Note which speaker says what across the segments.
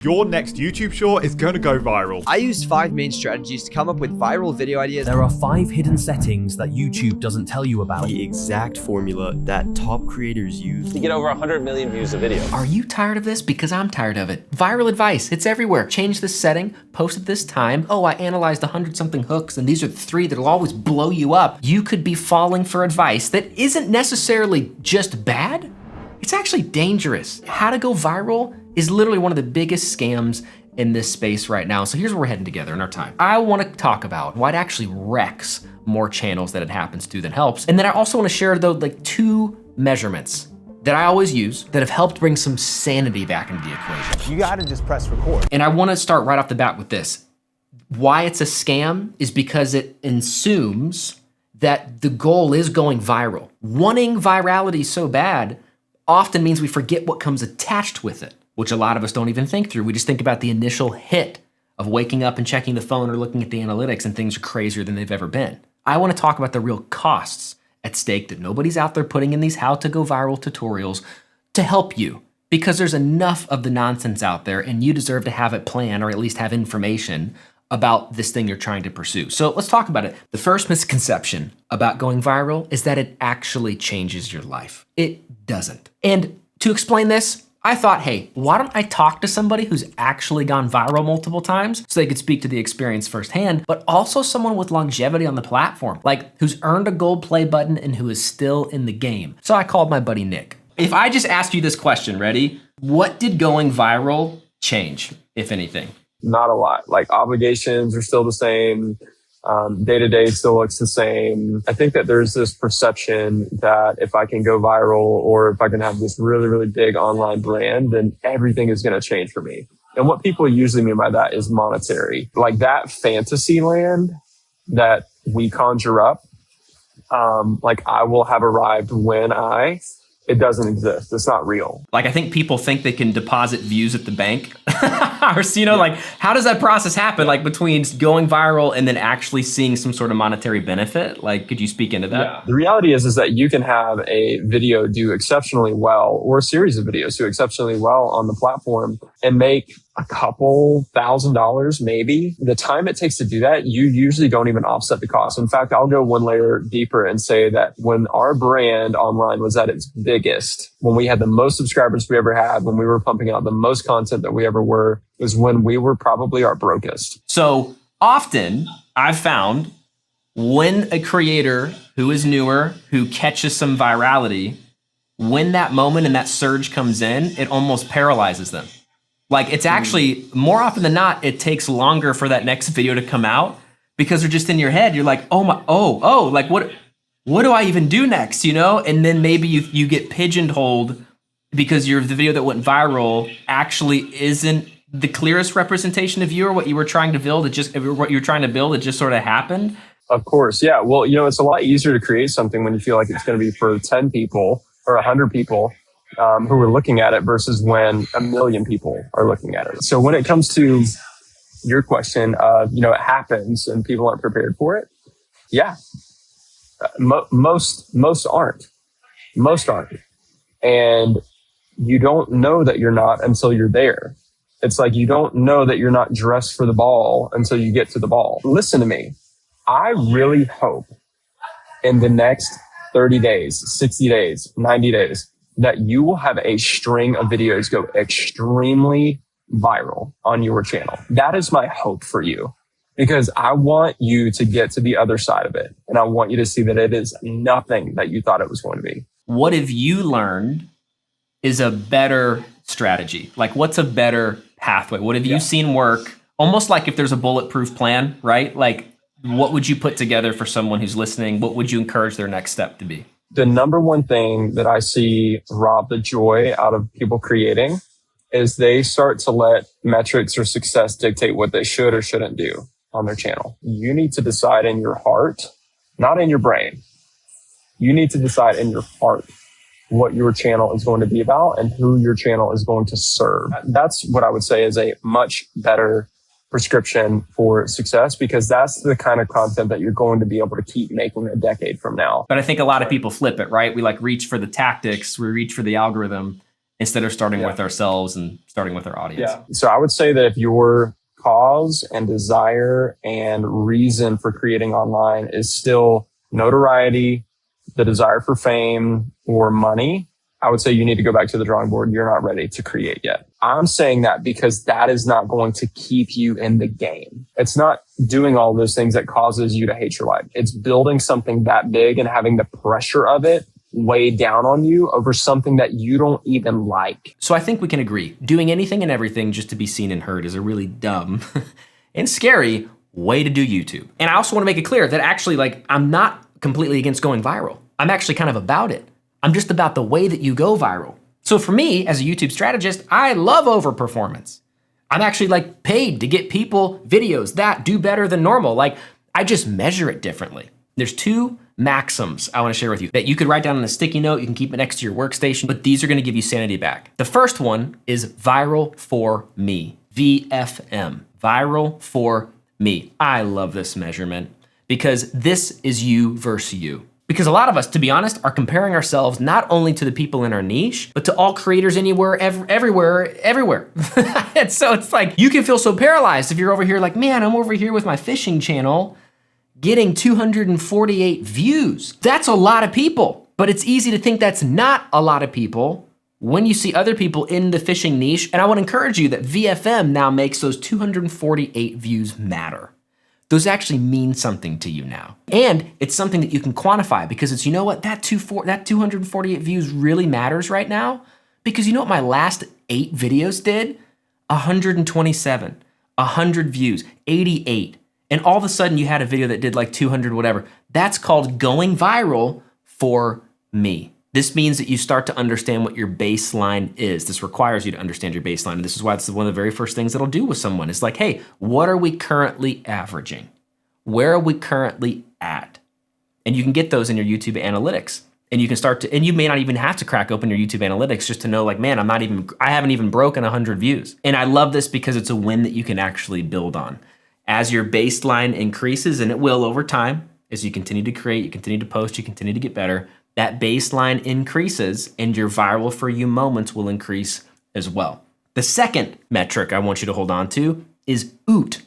Speaker 1: Your next YouTube short is going to go viral.
Speaker 2: I used 5 main strategies to come up with viral video ideas.
Speaker 3: There are 5 hidden settings that YouTube doesn't tell you about.
Speaker 4: The exact formula that top creators use
Speaker 5: to get over 100 million views a video.
Speaker 6: Are you tired of this? Because I'm tired of it. Viral advice, it's everywhere. Change this setting, post at this time. Oh, I analyzed 100-something hooks and these are the 3 that'll always blow you up. You could be falling for advice that isn't necessarily just bad. It's actually dangerous. How to go viral is literally one of the biggest scams in this space right now. So here's where we're heading together in our time. I wanna talk about why it actually wrecks more channels that it happens to than helps. And then I also wanna share though, like 2 measurements that I always use that have helped bring some sanity back into the equation.
Speaker 7: You gotta just press record.
Speaker 6: And I wanna start right off the bat with this. Why it's a scam is because it assumes that the goal is going viral. Wanting virality so bad often means we forget what comes attached with it, which a lot of us don't even think through. We just think about the initial hit of waking up and checking the phone or looking at the analytics, and things are crazier than they've ever been. I wanna talk about the real costs at stake that nobody's out there putting in these how to go viral tutorials to help you, because there's enough of the nonsense out there and you deserve to have it planned or at least have information about this thing you're trying to pursue. So let's talk about it. The first misconception about going viral is that it actually changes your life. It doesn't. And to explain this, I thought, hey, why don't I talk to somebody who's actually gone viral multiple times so they could speak to the experience firsthand, but also someone with longevity on the platform, like who's earned a gold play button and who is still in the game. So I called my buddy Nick. If I just asked you this question, ready? What did going viral change, if anything?
Speaker 8: Not a lot. Like obligations are still the same. Day-to-day still looks the same. I think that there's this perception that if I can go viral or if I can have this really, really big online brand, then everything is going to change for me. And what people usually mean by that is monetary. Like that fantasy land that we conjure up, like I will have arrived when it doesn't exist. It's not real.
Speaker 6: Like I think people think they can deposit views at the bank. Or, you know, like how does that process happen? Like between going viral and then actually seeing some sort of monetary benefit? Like, could you speak into that?
Speaker 8: Yeah. The reality is that you can have a video do exceptionally well or a series of videos do exceptionally well on the platform and make a couple $1,000 maybe. The time it takes to do that, you usually don't even offset the cost. In fact, I'll go one layer deeper and say that when our brand online was at its biggest, when we had the most subscribers we ever had, when we were pumping out the most content that we ever were, was when we were probably our brokest.
Speaker 6: So often I've found when a creator who is newer, who catches some virality, when that moment and that surge comes in, it almost paralyzes them. Like it's actually, more often than not, it takes longer for that next video to come out because they're just in your head. You're like, like what do I even do next, you know? And then maybe you get pigeonholed because the video that went viral actually isn't the clearest representation of you or what you were trying to build. It just sort of happened.
Speaker 8: Of course, yeah. Well, you know, it's a lot easier to create something when you feel like it's going to be for 10 people or 100 people. Who are looking at it versus when 1 million people are looking at it. So when it comes to your question of, you know, it happens and people aren't prepared for it. Yeah. Most aren't. And you don't know that you're not until you're there. It's like you don't know that you're not dressed for the ball until you get to the ball. Listen to me. I really hope in the next 30 days, 60 days, 90 days, that you will have a string of videos go extremely viral on your channel. That is my hope for you, because I want you to get to the other side of it. And I want you to see that it is nothing that you thought it was going to be.
Speaker 6: What have you learned is a better strategy? Like what's a better pathway? What have you seen work? Almost like if there's a bulletproof plan, right? Like what would you put together for someone who's listening? What would you encourage their next step to be?
Speaker 8: The number one thing that I see rob the joy out of people creating is they start to let metrics or success dictate what they should or shouldn't do on their channel. You need to decide in your heart, not in your brain. You need to decide in your heart what your channel is going to be about and who your channel is going to serve. That's what I would say is a much better prescription for success, because that's the kind of content that you're going to be able to keep making a decade from now.
Speaker 6: But I think a lot of people flip it, right? We like reach for the tactics, we reach for the algorithm, instead of starting with ourselves and starting with our audience.
Speaker 8: Yeah. So I would say that if your cause and desire and reason for creating online is still notoriety, the desire for fame or money, I would say you need to go back to the drawing board. You're not ready to create yet. I'm saying that because that is not going to keep you in the game. It's not doing all those things that causes you to hate your life. It's building something that big and having the pressure of it weigh down on you over something that you don't even like.
Speaker 6: So I think we can agree, doing anything and everything just to be seen and heard is a really dumb and scary way to do YouTube. And I also want to make it clear that actually, like, I'm not completely against going viral. I'm actually kind of about it. I'm just about the way that you go viral. So for me, as a YouTube strategist, I love overperformance. I'm actually like paid to get people videos that do better than normal. Like, I just measure it differently. There's two maxims I want to share with you that you could write down on a sticky note. You can keep it next to your workstation, but these are going to give you sanity back. The first one is viral for me, VFM, viral for me. I love this measurement because this is you versus you. Because a lot of us, to be honest, are comparing ourselves not only to the people in our niche, but to all creators anywhere, everywhere. And so it's like, you can feel so paralyzed if you're over here like, man, I'm over here with my fishing channel getting 248 views. That's a lot of people, but it's easy to think that's not a lot of people when you see other people in the fishing niche. And I would encourage you that VFM now makes those 248 views matter. Those actually mean something to you now. And it's something that you can quantify because it's, you know what, that 248 views really matters right now. Because you know what my last 8 videos did? 127, 100 views, 88. And all of a sudden you had a video that did like 200 whatever. That's called going viral for me. This means that you start to understand what your baseline is. This requires you to understand your baseline. And this is why it's one of the very first things that I'll do with someone. It's like, hey, what are we currently averaging? Where are we currently at? And you can get those in your YouTube analytics. And you can start to, and you may not even have to crack open your YouTube analytics just to know like, man, I haven't even broken 100 views. And I love this because it's a win that you can actually build on. As your baseline increases, and it will over time, as you continue to create, you continue to post, you continue to get better, that baseline increases and your viral for you moments will increase as well. The second metric I want you to hold on to is OOT,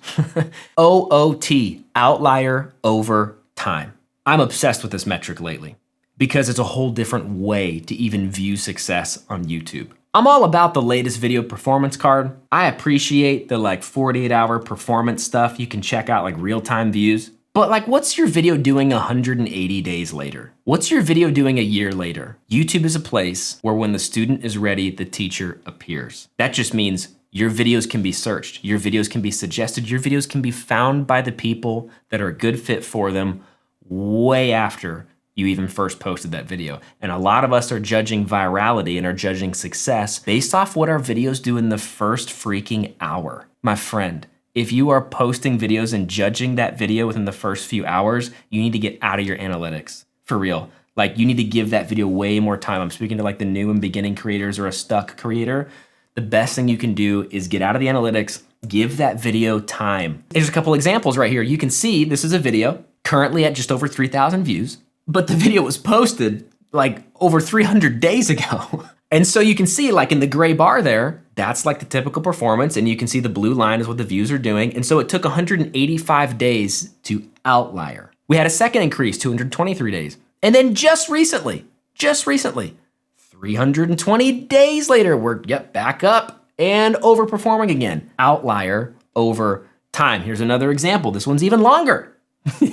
Speaker 6: O-O-T, outlier over time. I'm obsessed with this metric lately because it's a whole different way to even view success on YouTube. I'm all about the latest video performance card. I appreciate the like 48-hour performance stuff. You can check out like real-time views. But like, what's your video doing 180 days later? What's your video doing a year later? YouTube is a place where when the student is ready, the teacher appears. That just means your videos can be searched. Your videos can be suggested. Your videos can be found by the people that are a good fit for them way after you even first posted that video. And a lot of us are judging virality and are judging success based off what our videos do in the first freaking hour. My friend, if you are posting videos and judging that video within the first few hours, you need to get out of your analytics, for real. Like, you need to give that video way more time. I'm speaking to like the new and beginning creators or a stuck creator. The best thing you can do is get out of the analytics, give that video time. There's a couple examples right here. You can see this is a video currently at just over 3,000 views, but the video was posted like over 300 days ago. And so you can see like in the gray bar there, that's like the typical performance. And you can see the blue line is what the views are doing. And so it took 185 days to Outlier. We had a second increase, 223 days. And then just recently, 320 days later, we're back up and overperforming again. Outlier over time. Here's another example. This one's even longer,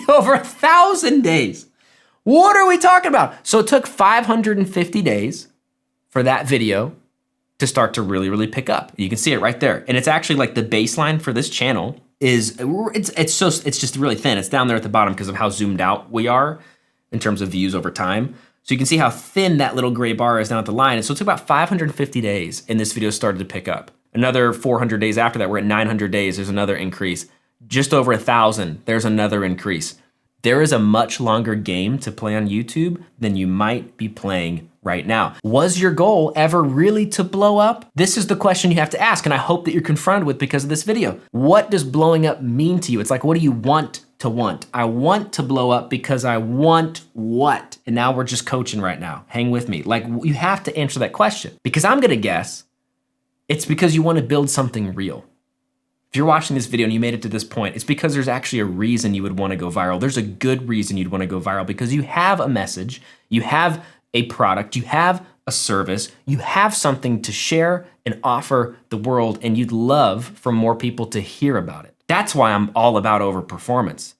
Speaker 6: over 1,000 days. What are we talking about? So it took 550 days for that video to start to really, really pick up. You can see it right there. And it's actually like the baseline for this channel is, it's just really thin. It's down there at the bottom because of how zoomed out we are in terms of views over time. So you can see how thin that little gray bar is down at the line. And so it took about 550 days and this video started to pick up. Another 400 days after that, we're at 900 days, there's another increase. Just over 1,000, there's another increase. There is a much longer game to play on YouTube than you might be playing right now. Was your goal ever really to blow up? This is the question you have to ask, and I hope that you're confronted with because of this video. What does blowing up mean to you? It's like, what do you want to want. I want to blow up because I want what? And now we're just coaching right now. Hang with me. Like, you have to answer that question, because I'm gonna guess it's because you want to build something real. If you're watching this video and you made it to this point, it's because there's actually a reason you would want to go viral. There's a good reason you'd want to go viral, because you have a message, you have a product, you have a service, you have something to share and offer the world, and you'd love for more people to hear about it. That's why I'm all about overperformance,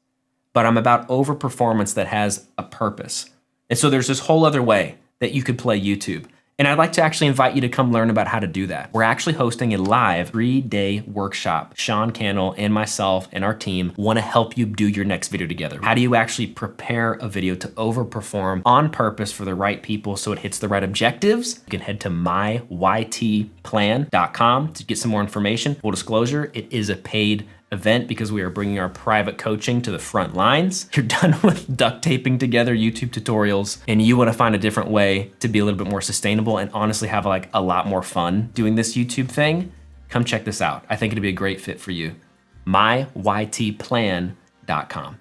Speaker 6: but I'm about overperformance that has a purpose. And so there's this whole other way that you could play YouTube. And I'd like to actually invite you to come learn about how to do that. We're actually hosting a live 3-day workshop. Sean Cannell and myself and our team want to help you do your next video together. How do you actually prepare a video to overperform on purpose for the right people so it hits the right objectives? You can head to myytplan.com to get some more information. Full disclosure, it is a paid event because we are bringing our private coaching to the front lines. You're done with duct taping together YouTube tutorials and you want to find a different way to be a little bit more sustainable and honestly have like a lot more fun doing this YouTube thing. Come check this out. I think it'd be a great fit for you. myytplan.com.